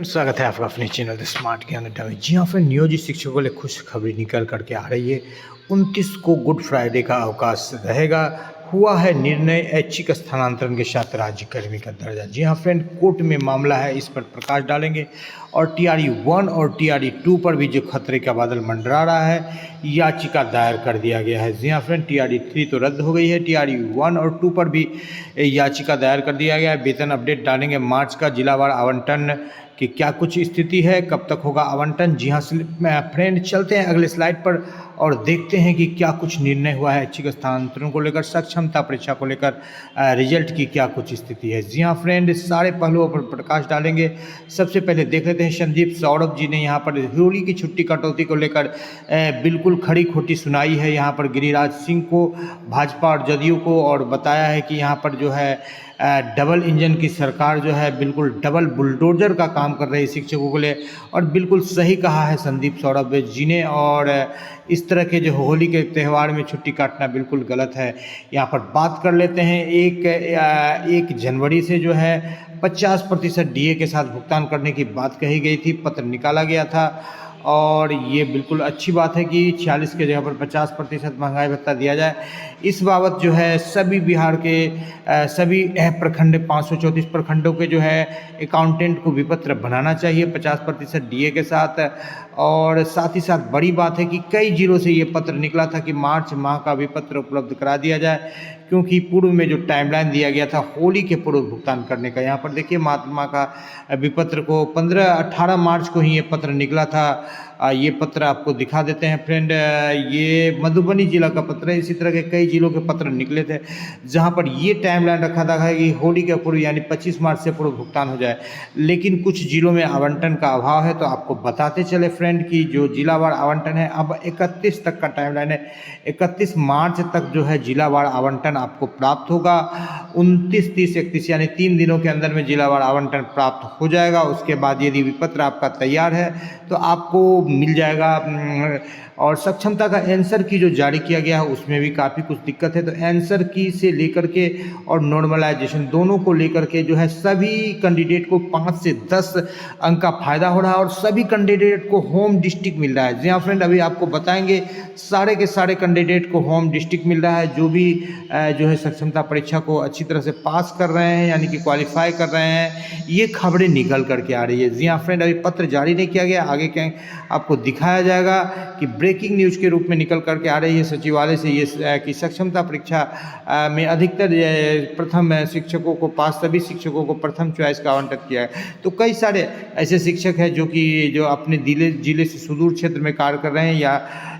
Friends, स्वागत है आपका अपने चैनल द स्मार्ट ज्ञान अड्डा में। जी हाँ फ्रेंड, नियोजित शिक्षकों के लिए खुश खबरी निकल करके आ रही है। 29 को गुड फ्राइडे का अवकाश रहेगा। हुआ है निर्णय, ऐच्छिक स्थानांतरण के साथ राज्यकर्मी का दर्जा। जी हाँ फ्रेंड, कोर्ट में मामला है, इस पर प्रकाश डालेंगे। और TRE 1 और TRE 2 पर भी जो खतरे का बादल मंडरा रहा है, याचिका दायर कर दिया गया है। जी हाँ फ्रेंड, TRE 3 तो रद्द हो गई है, TRE 1 और 2 पर भी याचिका दायर कर दिया गया है। वेतन अपडेट डालेंगे मार्च का, जिलावार आवंटन कि क्या कुछ स्थिति है, कब तक होगा आवंटन। जी हाँ फ्रेंड, चलते हैं अगले स्लाइड पर और देखते हैं कि क्या कुछ निर्णय हुआ है ऐच्छिक स्थानांतरण को लेकर, सक्षमता परीक्षा को लेकर रिजल्ट की क्या कुछ स्थिति है। जी हाँ फ्रेंड, सारे पहलुओं पर प्रकाश डालेंगे। सबसे पहले देख लेते हैं, संदीप सौरभ जी ने यहाँ पर होली की छुट्टी कटौती को लेकर बिल्कुल खरी खोटी सुनाई है यहाँ पर गिरिराज सिंह को, भाजपा और जदयू को, और बताया है कि यहाँ पर जो है डबल इंजन की सरकार जो है बिल्कुल डबल बुलडोजर का काम कर रही है शिक्षकों के लिए। और बिल्कुल सही कहा है संदीप सौरभ जी ने। और इस तरह के जो होली के त्यौहार में छुट्टी काटना बिल्कुल गलत है। यहाँ पर बात कर लेते हैं, 1 जनवरी से जो है 50% DA के साथ भुगतान करने की बात कही गई थी, पत्र निकाला गया था। और ये बिल्कुल अच्छी बात है कि 46 के जगह पर 50% महंगाई भत्ता दिया जाए। इस बाबत जो है सभी बिहार के सभी प्रखंड 534 प्रखंडों के जो है अकाउंटेंट को विपत्र बनाना चाहिए 50% DA के साथ। और साथ ही साथ बड़ी बात है कि कई जिलों से ये पत्र निकला था कि मार्च माह का विपत्र उपलब्ध करा दिया जाए, क्योंकि पूर्व में जो टाइमलाइन दिया गया था होली के पूर्व भुगतान करने का, यहाँ पर देखिए महात्मा का विपत्र को 18 मार्च को ही ये पत्र निकला था। ये पत्र आपको दिखा देते हैं फ्रेंड, ये मधुबनी जिला का पत्र है। इसी तरह के कई जिलों के पत्र निकले थे जहाँ पर ये टाइमलाइन रखा था कि होली के पूर्व यानी 25 मार्च से पूर्व भुगतान हो जाए। लेकिन कुछ जिलों में आवंटन का अभाव है, तो आपको बताते चले फ्रेंड कि जो जिलावार आवंटन है अब 31 तक का टाइमलाइन है। 31 मार्च तक जो है जिलावार आवंटन आपको प्राप्त होगा। 29, 30, 31 यानी 3 दिनों के अंदर में जिलावार आवंटन प्राप्त हो जाएगा। उसके बाद यदि विपत्र आपका तैयार है तो आपको मिल जाएगा। और सक्षमता का आंसर की जो जारी किया गया है उसमें भी काफ़ी कुछ दिक्कत है। तो आंसर की से लेकर के और नॉर्मलाइजेशन दोनों को लेकर के जो है सभी कैंडिडेट को 5 से 10 अंक का फायदा हो रहा है, और सभी कैंडिडेट को होम डिस्ट्रिक्ट मिल रहा है। जी हाँ फ्रेंड, अभी आपको बताएंगे सारे के सारे कैंडिडेट को होम डिस्ट्रिक्ट मिल रहा है, जो भी जो है सक्षमता परीक्षा को अच्छी तरह से पास कर रहे हैं यानी कि क्वालिफाई कर रहे हैं। ये खबरें निकल करके आ रही है। जी हाँ फ्रेंड, अभी पत्र जारी नहीं किया गया, आगे क्या आपको दिखाया जाएगा कि ब्रेकिंग न्यूज़ के रूप में निकल करके आ रही है सचिवालय से ये कि सक्षमता परीक्षा में अधिकतर प्रथम शिक्षकों को पास, सभी शिक्षकों को प्रथम चॉइस का आवंटन किया है। तो कई सारे ऐसे शिक्षक हैं जो अपने जिले से सुदूर क्षेत्र में कार्य कर रहे हैं,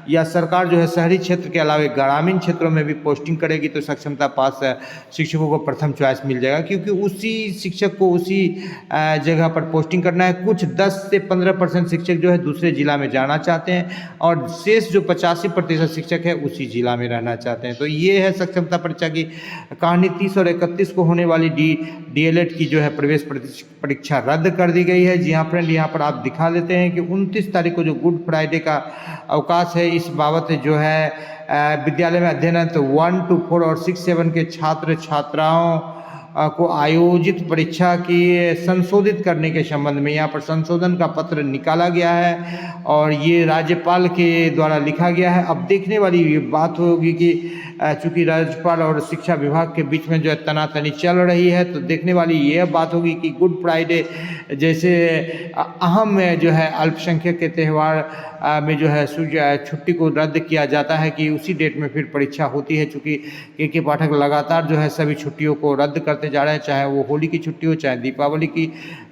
या सरकार जो है शहरी क्षेत्र के अलावा ग्रामीण क्षेत्रों में भी पोस्टिंग करेगी तो सक्षमता पास शिक्षकों को प्रथम चॉइस मिल जाएगा, क्योंकि उसी शिक्षक को उसी जगह पर पोस्टिंग करना है। कुछ 10 से 15% शिक्षक जो है दूसरे जिला में जाना चाहते हैं, और शेष जो 85% शिक्षक है उसी जिला में रहना चाहते हैं। तो ये है सक्षमता परीक्षा की कहानी। 30 और 31 को होने वाली DLED की जो है प्रवेश परीक्षा रद्द कर दी गई है। जी हाँ फ्रेंड, यहाँ पर आप दिखा लेते हैं कि 29 तारीख को जो गुड फ्राइडे का अवकाश है, इस बाबत जो है विद्यालय में अध्ययनरत 1 to 4 और 6, 7 के छात्र छात्राओं को आयोजित परीक्षा की संशोधित करने के संबंध में यहाँ पर संशोधन का पत्र निकाला गया है, और ये राज्यपाल के द्वारा लिखा गया है। अब देखने वाली ये बात होगी कि चूँकि राज्यपाल और शिक्षा विभाग के बीच में जो है तनातनी चल रही है, तो देखने वाली यह बात होगी कि गुड फ्राइडे जैसे अहम जो है अल्पसंख्यक के त्यौहार में जो है छुट्टी को रद्द किया जाता है कि उसी डेट में फिर परीक्षा होती है। चूँकि के पाठक लगातार जो है सभी छुट्टियों को रद्द करते जा रहे हैं, चाहे वो होली की छुट्टी हो, चाहे दीपावली की,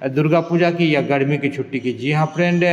दुर्गा पूजा की, या गर्मी की छुट्टी की। जी हाँ फ्रेंड,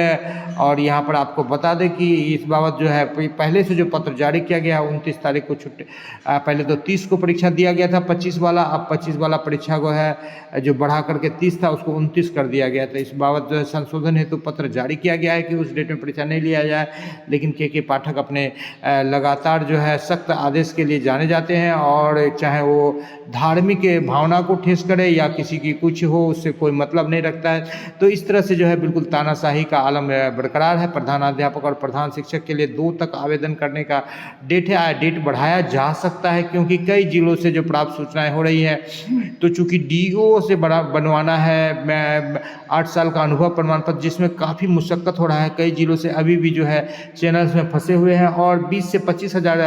और यहाँ पर आपको बता दें कि इस बाबत जो है पहले से जो पत्र जारी किया गया है 29 तारीख को छुट्टी, पहले तो 30 को परीक्षा दिया गया था 25 वाला, अब 25 वाला परीक्षा को है जो बढ़ा करके 30 था उसको 29 कर दिया गया था। इस बाबत जो है संशोधन हेतु पत्र जारी किया गया है कि उस डेट में परीक्षा नहीं लिया जाए। लेकिन के पाठक अपने लगातार जो है सख्त आदेश के लिए जाने जाते हैं, और चाहे वो धार्मिक भावना को ठेस करे या किसी की कुछ हो, उससे कोई मतलब नहीं रखता है। तो इस तरह से जो है बिल्कुल तानाशाही का आलम बरकरार है। प्रधानाध्यापक और प्रधान शिक्षक के लिए 2 तक आवेदन करने का डेट है, डेट बढ़ाया जा सकता है, क्योंकि कई जिलों से जो प्राप्त सूचनाएं हो रही हैं, तो चूँकि डीओ से बड़ा बनवाना है मैं 8 साल का अनुभव प्रमाण पत्र, जिसमें काफ़ी मुशक्क़त हो रहा है। कई जिलों से अभी भी जो है चैनल्स में फंसे हुए हैं और 20 से 25 हज़ार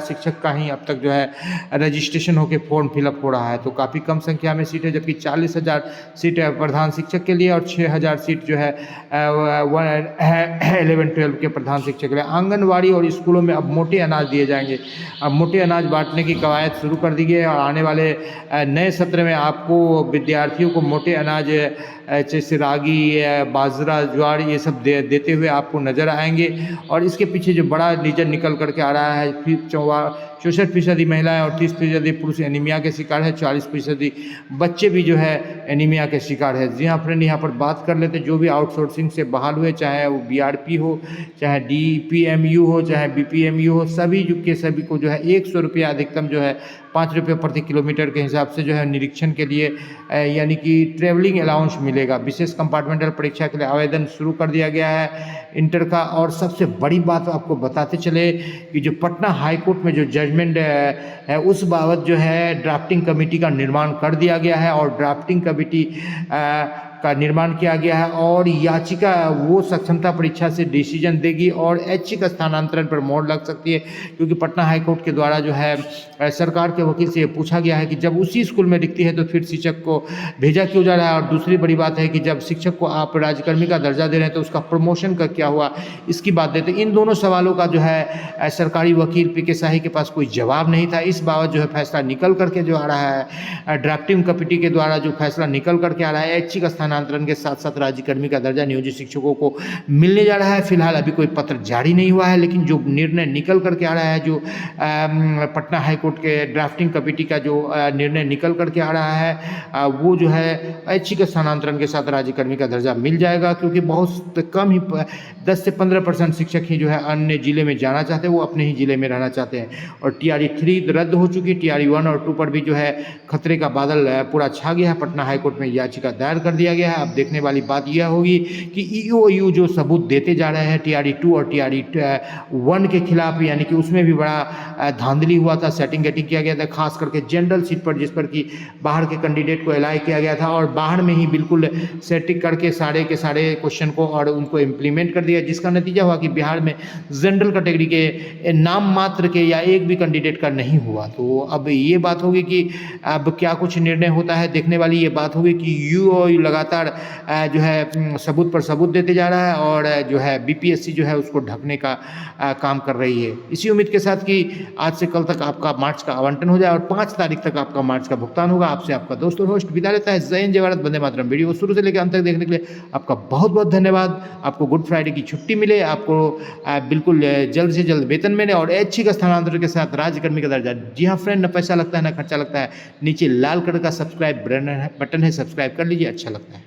शिक्षक का ही अब तक जो है रजिस्ट्रेशन होकर फॉर्म फिलअप हो रहा है। तो काफ़ी कम संख्या में सीट है, जबकि 40,000 सीट है प्रधान शिक्षक के लिए और 6,000 सीट जो है 11-12 के प्रधान शिक्षक के लिए। आंगनवाड़ी और स्कूलों में अब मोटे अनाज दिए जाएंगे। अब मोटे अनाज बांटने की कवायद शुरू कर दी गई है और आने वाले नए सत्र में आपको विद्यार्थियों को मोटे अनाज जैसे रागी, बाजरा, ज्वार ये सब देते हुए आपको नज़र आएंगे। और इसके पीछे जो बड़ा रीजन निकल करके आ रहा है, फिर 64% महिलाएं और 30% पुरुष एनीमिया के शिकार है, 40% बच्चे भी जो है एनीमिया के शिकार है। जी हाँ फ्रेंड, यहाँ पर बात कर लेते जो भी आउटसोर्सिंग से बहाल हुए, चाहे वो बीआरपी हो, चाहे डीपीएमयू हो, चाहे बीपीएमयू हो, सभी के सभी को जो है 100 रुपया अधिकतम जो है 5 रुपये प्रति किलोमीटर के हिसाब से जो है निरीक्षण के लिए यानी कि ट्रेवलिंग अलाउंस मिलेगा। विशेष कंपार्टमेंटल परीक्षा के लिए आवेदन शुरू कर दिया गया है इंटर का। और सबसे बड़ी बात आपको बताते चले कि जो पटना हाई कोर्ट में जो जजमेंट है उस बाबत जो है ड्राफ्टिंग कमेटी का निर्माण कर दिया गया है और ड्राफ्टिंग कमेटी का निर्माण किया गया है और याचिका वो सक्षमता परीक्षा से डिसीजन देगी और ऐच्छिक स्थानांतरण पर मोहर लग सकती है, क्योंकि पटना हाई कोर्ट के द्वारा जो है सरकार के वकील से ये पूछा गया है कि जब उसी स्कूल में दिखती है तो फिर शिक्षक को भेजा क्यों जा रहा है। और दूसरी बड़ी बात है कि जब शिक्षक को आप राज्यकर्मी का दर्जा दे रहे हैं तो उसका प्रमोशन का क्या हुआ, इसकी बात देते। इन दोनों सवालों का जो है सरकारी वकील पीके शाही के पास कोई जवाब नहीं था। इस बाबत जो है फैसला निकल करके जो आ रहा है ड्राफ्टिंग कमेटी के द्वारा जो फैसला निकल करके आ रहा है, ऐच्छिक स्थानांतरण के साथ साथ राज्यकर्मी का दर्जा नियोजित शिक्षकों को मिलने जा रहा है। फिलहाल अभी कोई पत्र जारी नहीं हुआ है, लेकिन जो निर्णय निकल करके आ रहा है, जो पटना हाई कोर्ट के ड्राफ्टिंग कमेटी का जो निर्णय निकल करके आ रहा है वो जो है ऐच्छिक स्थानांतरण के साथ राज्यकर्मी का दर्जा मिल जाएगा, क्योंकि बहुत कम ही 10 से 15% शिक्षक ही जो है अन्य जिले में जाना चाहते हैं, वो अपने ही जिले में रहना चाहते हैं। और TRE 3 रद्द हो चुकी, TRE 1 और 2 पर भी जो है खतरे का बादल पूरा छा गया है। पटना हाई कोर्ट में याचिका दायर कर दिया गया है। अब देखने वाली बात यह होगी कि EOU जो सबूत देते जा रहे हैं TRE 2 और TRE 1 के खिलाफ, यानी कि उसमें भी बड़ा धांधली हुआ था, सेटिंग किया गया था, खास करके जनरल सीट पर, जिस पर कि बाहर के कैंडिडेट को अलाइ किया गया था और बाहर में ही बिल्कुल सेटिंग करके सारे के सारे क्वेश्चन को और उनको इम्प्लीमेंट कर दिया, जिसका नतीजा हुआ कि बिहार में जनरल कैटेगरी के नाम मात्र के या एक भी कैंडिडेट का नहीं हुआ। तो अब ये बात होगी कि अब क्या कुछ निर्णय होता है, देखने वाली ये बात होगी कि EOU लगातार जो है सबूत पर सबूत देते जा रहा है और जो है BPSC जो है उसको ढकने का काम कर रही है। इसी उम्मीद के साथ कि आज से कल तक आपका मार्च का आवंटन हो जाए और 5 तारीख तक आपका मार्च का भुगतान होगा। आपसे आपका दोस्त और होस्ट विदा लेता है। जय हिंद, जय भारत, वंदे मातरम। वीडियो को शुरू से लेकर अंत तक देखने के लिए आपका बहुत बहुत धन्यवाद। आपको गुड फ्राइडे की छुट्टी मिले, आपको बिल्कुल जल्द से जल्द वेतन मिले और ऐच्छिक स्थानांतरण के साथ राज्यकर्मी का दर्जा। जी हाँ फ्रेंड, न पैसा लगता है न खर्चा लगता है। नीचे लाल कलर का सब्सक्राइब बटन है, सब्सक्राइब कर लीजिए, अच्छा लगता है।